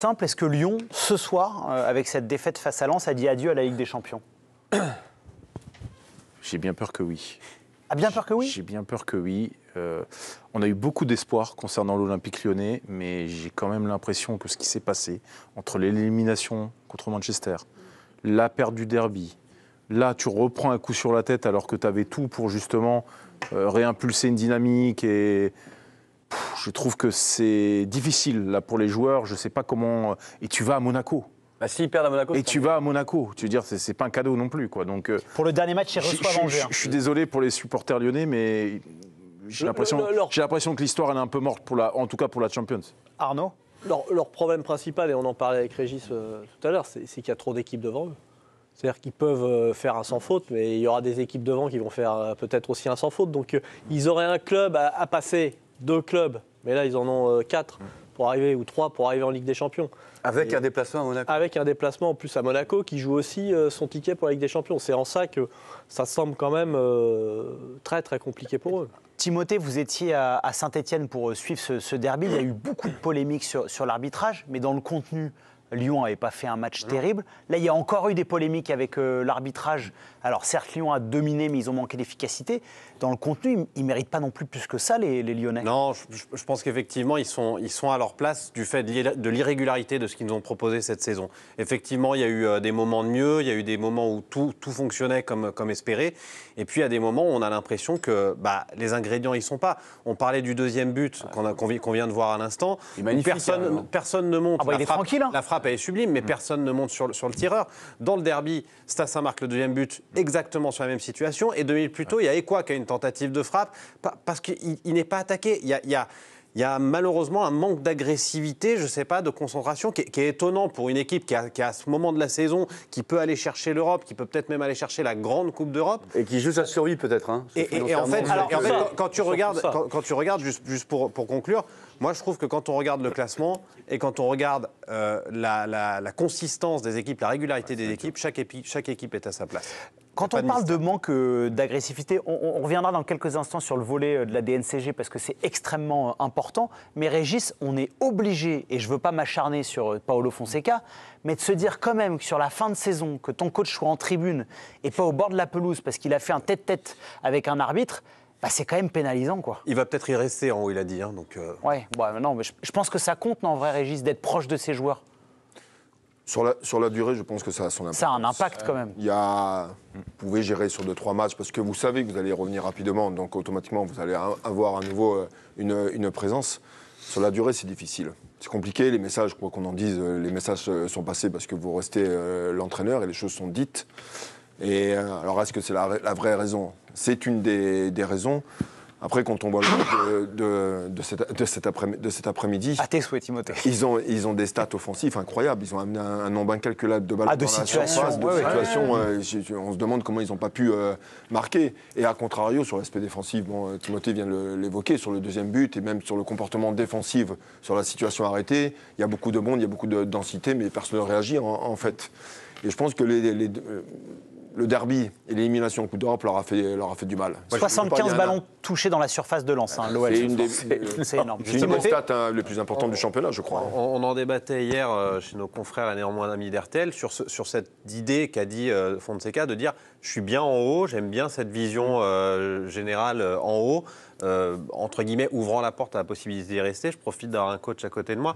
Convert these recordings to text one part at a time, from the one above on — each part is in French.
Simple, est-ce que Lyon, ce soir, avec cette défaite face à Lens, a dit adieu à la Ligue des Champions? J'ai bien peur que oui. A bien peur que oui? J'ai bien peur que oui. On a eu beaucoup d'espoir concernant l'Olympique lyonnais, mais j'ai quand même l'impression que ce qui s'est passé entre l'élimination contre Manchester, la perte du derby, là tu reprends un coup sur la tête alors que tu avais tout pour justement réimpulser une dynamique et... Je trouve que c'est difficile là pour les joueurs. Je ne sais pas comment. Et tu vas à Monaco. Bah, s'ils perdent à Monaco. Et tu vas à Monaco. Tu veux dire, c'est pas un cadeau non plus, quoi. Donc. Pour le dernier match, ils reçoivent Angers. Je suis désolé pour les supporters lyonnais, mais j'ai l'impression que l'histoire elle est un peu morte en tout cas pour la Champions. Arnaud. Leur problème principal, et on en parlait avec Régis tout à l'heure, c'est qu'il y a trop d'équipes devant eux. C'est-à-dire qu'ils peuvent faire un sans faute, mais il y aura des équipes devant qui vont faire peut-être aussi un sans faute. Donc ils auraient un club à passer. 2 clubs, mais là ils en ont 4 pour arriver, ou 3 pour arriver en Ligue des Champions. Avec un déplacement à Monaco. Avec un déplacement en plus à Monaco qui joue aussi son ticket pour la Ligue des Champions. C'est en ça que ça semble quand même très très compliqué pour eux. Timothée, vous étiez à Saint-Etienne pour suivre ce derby. Il y a eu beaucoup de polémiques sur l'arbitrage, mais dans le contenu, Lyon n'avait pas fait un match terrible. Là, il y a encore eu des polémiques avec l'arbitrage. Alors certes, Lyon a dominé, mais ils ont manqué d'efficacité. Dans le contenu, ils ne méritent pas non plus que ça, les Lyonnais. Non, je pense qu'effectivement, ils sont à leur place du fait de l'irrégularité de ce qu'ils nous ont proposé cette saison. Effectivement, il y a eu des moments de mieux, il y a eu des moments où tout fonctionnait comme espéré. Et puis, il y a des moments où on a l'impression que les ingrédients, ils ne sont pas. On parlait du deuxième but qu'on vient de voir à l'instant. Personne ne monte. Il est tranquille. La frappe, elle est sublime, mais personne ne monte sur le tireur. Dans le derby, Stade Saint-Marc, le deuxième but, exactement sur la même situation. Et 2 minutes plus tôt, il y a Ekwa qui a une tentative de frappe parce qu'il n'est pas attaqué. Il y a malheureusement un manque d'agressivité, je ne sais pas, de concentration qui est étonnant pour une équipe qui a à ce moment de la saison, qui peut aller chercher l'Europe, qui peut peut-être même aller chercher la grande Coupe d'Europe. Et qui joue sa survie peut-être. Hein, et en fait, quand tu regardes, juste pour conclure, moi je trouve que quand on regarde le classement et quand on regarde la consistance des équipes, la régularité des équipes, chaque équipe est à sa place. Quand on parle de manque d'agressivité, on reviendra dans quelques instants sur le volet de la DNCG parce que c'est extrêmement important. Mais Régis, on est obligé, et je ne veux pas m'acharner sur Paulo Fonseca, mais de se dire quand même que sur la fin de saison, que ton coach soit en tribune et pas au bord de la pelouse parce qu'il a fait un tête-tête avec un arbitre, c'est quand même pénalisant, quoi. Il va peut-être y rester en haut, il a dit. Ouais, non, mais je pense que ça compte, non, en vrai, Régis, d'être proche de ses joueurs. Sur la durée, je pense que ça a son impact. Ça a un impact quand même. Vous pouvez gérer sur 2-3 matchs parce que vous savez que vous allez revenir rapidement, donc automatiquement vous allez avoir à nouveau une présence. Sur la durée, c'est difficile. C'est compliqué, les messages, quoi qu'on en dise, les messages sont passés parce que vous restez l'entraîneur et les choses sont dites. Et alors, est-ce que c'est la vraie raison? C'est une des raisons. Après, quand on voit le match de cet après-midi, à tes souhaits, Timothée. Ils ont des stats offensifs incroyables. Ils ont amené un nombre incalculable de balles de situations. On se demande comment ils n'ont pas pu marquer. Et à contrario, sur l'aspect défensif, Timothée vient de l'évoquer, sur le deuxième but et même sur le comportement défensif, sur la situation arrêtée, il y a beaucoup de monde, il y a beaucoup de densité, mais personne ne réagit en fait. Et je pense que le derby et l'élimination en Coupe d'Europe leur a fait du mal. 75 ballons touchés dans la surface de Lens, l'OL. C'est énorme. C'est une des stats les plus importantes du championnat, je crois. On en débattait hier chez nos confrères et néanmoins amis d'RTL sur cette idée qu'a dit Fonseca de dire « je suis bien en haut, j'aime bien cette vision générale en haut ». Entre guillemets, ouvrant la porte à la possibilité d'y rester. Je profite d'avoir un coach à côté de moi.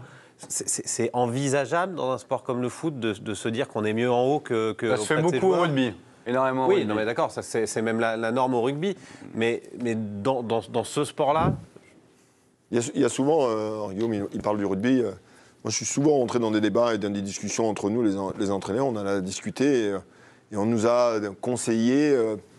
C'est envisageable dans un sport comme le foot de se dire qu'on est mieux en haut que ça se fait beaucoup au rugby. Énormément. Oui, non, mais d'accord, c'est même la norme au rugby. Mais dans ce sport-là... Il y a souvent, Guillaume, il parle du rugby. Moi, je suis souvent rentré dans des débats et dans des discussions entre nous, les entraîneurs. On en a discuté et on nous a conseillé,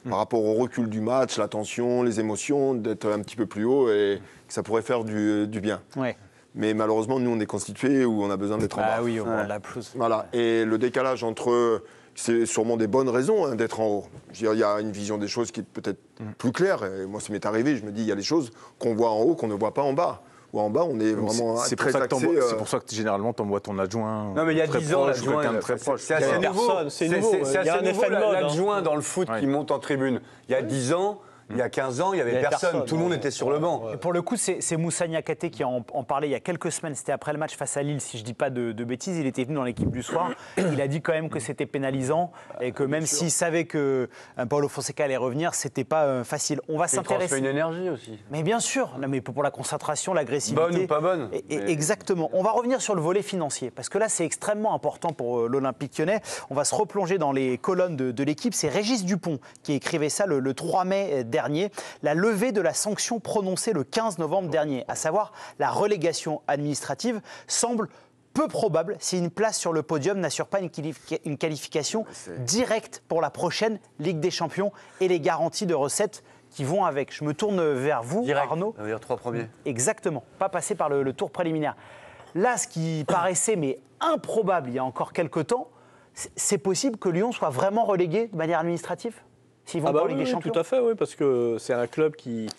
par rapport au recul du match, la tension, les émotions, d'être un petit peu plus haut et que ça pourrait faire du bien. Ouais. Mais malheureusement, nous, on est constitués où on a besoin d'être en bas. Ah oui, au bord de la pelouse. Voilà. Et le décalage entre... C'est sûrement des bonnes raisons d'être en haut. Je veux dire, il y a une vision des choses qui est peut-être plus claire. Et moi, ça m'est arrivé. Je me dis, il y a des choses qu'on voit en haut qu'on ne voit pas en bas. Ou en bas, on est vraiment très axé. C'est pour ça que généralement, tu envoies ton adjoint. Non, mais il y a 10 ans, l'adjoint très proche. C'est assez nouveau. C'est nouveau. C'est assez nouveau, l'adjoint dans le foot qui monte en tribune. Il y a 10 ans, Il y a 15 ans, il n'y avait personne. Tout le monde était sur le banc. Et pour le coup, c'est Moussa Niakhaté qui en parlait il y a quelques semaines. C'était après le match face à Lille, si je ne dis pas de bêtises. Il était venu dans l'équipe du soir. Il a dit quand même que c'était pénalisant et que même s'il savait que Paulo Fonseca allait revenir, c'était pas facile. On va Il transmet s'intéresser. une énergie aussi. Mais bien sûr, non, mais pour la concentration, l'agressivité. Bonne ou pas bonne. Exactement. On va revenir sur le volet financier, parce que là, c'est extrêmement important pour l'Olympique lyonnais. On va se replonger dans les colonnes de l'équipe. C'est Régis Dupont qui écrivait ça le 3 mai dernier. La levée de la sanction prononcée le 15 novembre dernier, à savoir la relégation administrative, semble peu probable si une place sur le podium n'assure pas une qualification directe pour la prochaine Ligue des Champions et les garanties de recettes qui vont avec. Je me tourne vers vous, Direct. Arnaud. Ça veut dire 3 premiers. Exactement, pas passer par le tour préliminaire. Là, ce qui paraissait mais improbable il y a encore quelques temps, c'est possible que Lyon soit vraiment relégué de manière administrative s'ils vont pas en Ligue des Champions. Tout à fait, oui, parce que c'est un club qui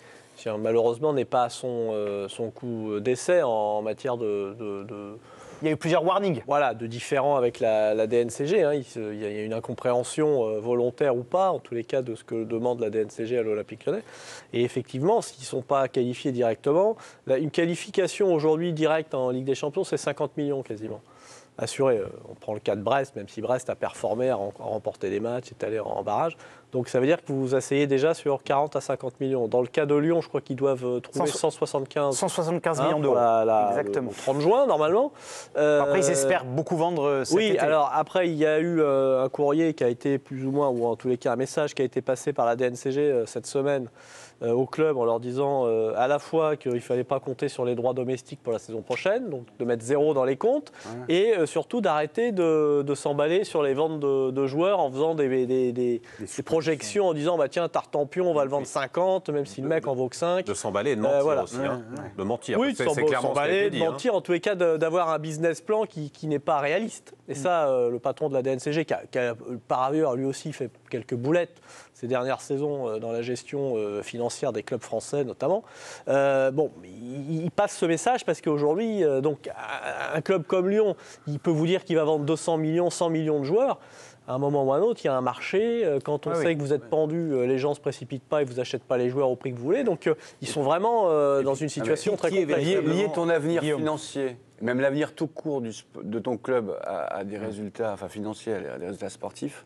malheureusement n'est pas à son coup d'essai en matière Il y a eu plusieurs warnings. Voilà, de différents avec la DNCG. Hein. Il y a une incompréhension volontaire ou pas, en tous les cas, de ce que demande la DNCG à l'Olympique lyonnais. Et effectivement, s'ils ne sont pas qualifiés directement, une qualification aujourd'hui directe en Ligue des Champions, c'est 50 millions quasiment. Assuré. On prend le cas de Brest, même si Brest a performé, a remporté des matchs, est allé en barrage. Donc ça veut dire que vous vous asseyez déjà sur 40 à 50 millions. Dans le cas de Lyon, je crois qu'ils doivent trouver 175 millions d'euros. Exactement. Le 30 juin, normalement. Après, ils espèrent beaucoup vendre cet été. Oui, alors après, il y a eu un courrier qui a été plus ou moins, ou en tous les cas un message qui a été passé par la DNCG cette semaine au club en leur disant à la fois qu'il ne fallait pas compter sur les droits domestiques pour la saison prochaine, donc de mettre 0 dans les comptes, et surtout d'arrêter de s'emballer sur les ventes de joueurs en faisant des projections en disant bah, tiens, Tartampion, on va le vendre 50, même si le mec en vaut que 5. De s'emballer et de mentir aussi. De mentir. Oui, c'est clairement s'emballer, dit, de mentir, en tous les cas d'avoir un business plan qui n'est pas réaliste. Et ça, le patron de la DNCG, qui a par ailleurs lui aussi fait quelques boulettes ces dernières saisons dans la gestion financière des clubs français notamment, il passe ce message parce qu'aujourd'hui, donc, un club comme Lyon, il peut vous dire qu'il va vendre 200 millions, 100 millions de joueurs. À un moment ou à un autre, il y a un marché. Quand on sait que vous êtes pendu, les gens ne se précipitent pas et vous n'achètent pas les joueurs au prix que vous voulez. Donc, ils sont vraiment dans une situation très complexe. Lier ton avenir financier, même l'avenir tout court de ton club à des résultats financiers, à des résultats sportifs,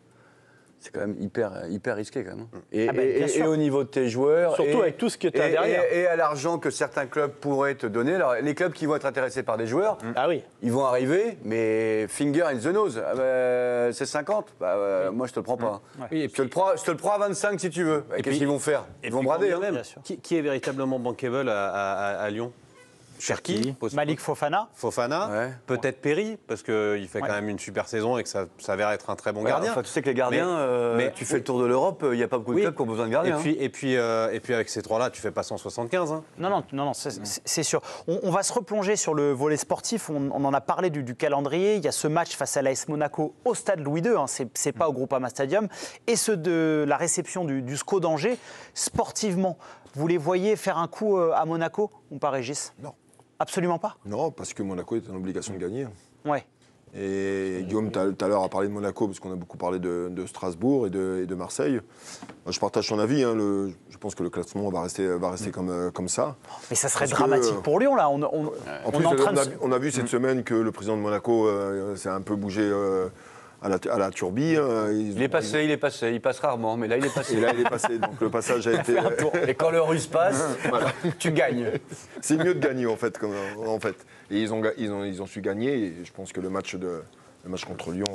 c'est quand même hyper risqué quand même. Et au niveau de tes joueurs. Surtout avec tout ce que tu as derrière. Et à l'argent que certains clubs pourraient te donner. Alors, les clubs qui vont être intéressés par des joueurs, ils vont arriver, mais finger in the nose. C'est 50. Moi, je te le prends pas. Oui, et je te le prends à 25 si tu veux. Qu'est-ce qu'ils vont faire? Ils vont brader. Même. Qui est véritablement bankable à Lyon? Cherki, Malik Fofana, peut-être Perry, parce qu'il fait quand même une super saison et que ça s'avère être un très bon gardien. Enfin, tu sais que les gardiens, mais tu fais le tour de l'Europe, il n'y a pas beaucoup de clubs qui ont besoin de gardiens. Et puis avec ces trois-là, tu fais pas 175. Hein. Non, c'est sûr. On va se replonger sur le volet sportif. On en a parlé du calendrier. Il y a ce match face à l'AS Monaco au stade Louis II. Hein, c'est pas au Groupama Stadium. Et ceux de la réception du SCO d'Angers. Sportivement, vous les voyez faire un coup à Monaco ou pas, Régis? Non. Absolument pas. Non, parce que Monaco est en obligation de gagner. Ouais. Et Guillaume, tout à l'heure, a parlé de Monaco, parce qu'on a beaucoup parlé de Strasbourg et de Marseille. Moi, je partage son avis. Hein, je pense que le classement va rester comme ça. Mais ça serait dramatique pour Lyon, là. On a vu cette semaine que le président de Monaco s'est un peu bougé à la turbie. Il est passé, il passe rarement, mais là il est passé. Et là il est passé, donc le passage a été... Et quand le Russe passe, tu gagnes. C'est mieux de gagner en fait. Et ils ont su gagner, et je pense que le match contre Lyon,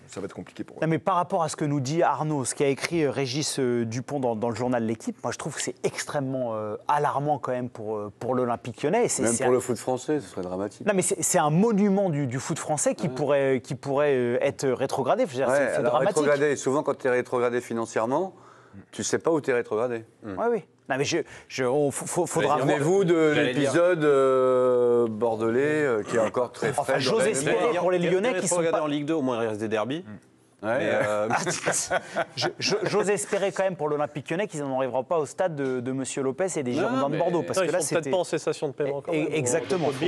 ça va être compliqué pour eux. Non, mais par rapport à ce que nous dit Arnaud, ce qu'a écrit Régis Dupont dans le journal L'Équipe, moi je trouve que c'est extrêmement alarmant quand même pour l'Olympique lyonnais. Même pour le foot français, ce serait dramatique. Non, mais c'est un monument du foot français qui pourrait être rétrogradé. C'est dramatique. Rétrogradé, souvent quand tu es rétrogradé financièrement, tu ne sais pas où tu es rétrogradé. Oui. Non, mais faudra voir. Souvenez-vous de l'épisode bordelais qui est encore très frais. J'ose espérer pour les Lyonnais qui sont pas en Ligue 2, au moins il reste des derbys. J'ose espérer quand même pour l'Olympique lyonnais qu'ils n'en arriveront pas au stade de M. Lopez et des Girondins de Bordeaux. Parce que là, ils sont peut-être pas en cessation de paiement. Exactement. Faut